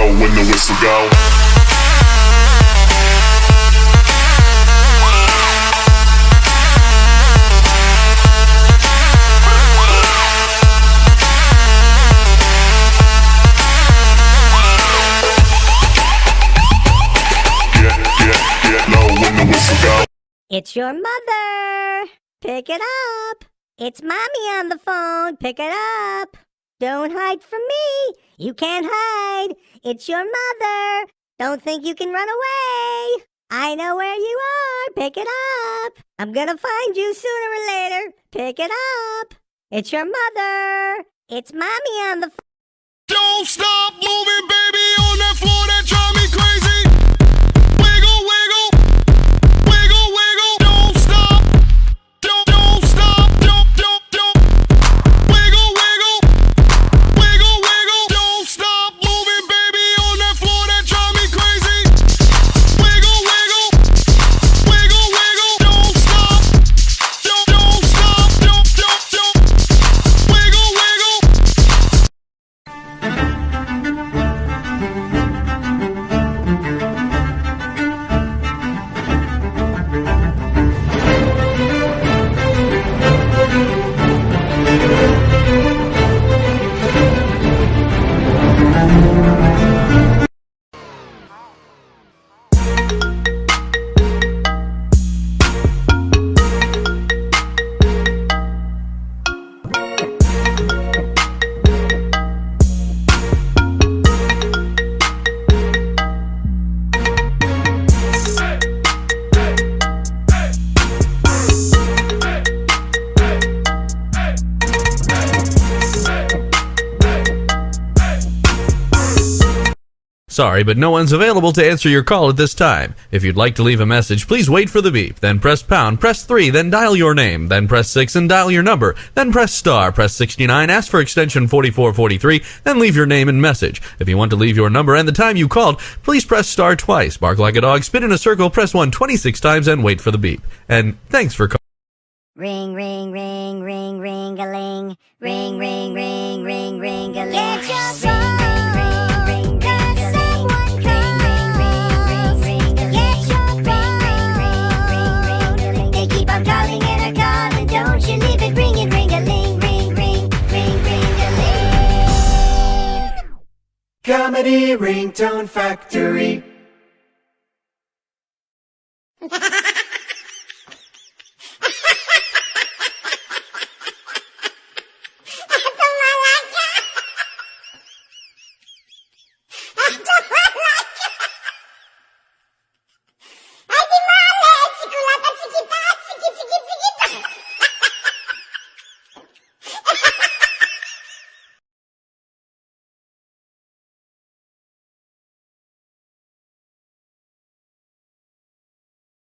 know when the whistle go. It's your mother. Pick it up. It's mommy on the phone. Pick it up. Don't hide from me. You can't hide. It's your mother. Don't think you can run away. I know where you are. Pick it up. I'm gonna find you sooner or later. Pick it up. It's your mother. It's mommy on the phone. Don't stop moving, baby, on that floor that drive me crazy. Wiggle, wiggle, wiggle, wiggle. Don't stop, don't stop, don't. Wiggle, wiggle, wiggle, wiggle. Don't stop moving, baby, on that floor that drive me crazy. Wiggle, wiggle, wiggle, wiggle. Don't stop, don't stop, don't. Wiggle, wiggle. Sorry, but no one's available to answer your call at this time. If you'd like to leave a message, please wait for the beep, then press pound, press 3, then dial your name, then press 6 and dial your number, then press star, press 69, ask for extension 4443, then leave your name and message. If you want to leave your number and the time you called, please press star twice, bark like a dog, spin in a circle, press 1 26 times, and wait for the beep. And thanks for calling. Ring, ring, ring, ring, ring-a-ling. Ring, ring, ring, ring, ring-a-ling. Get your phone. Comedy Ringtone Factory.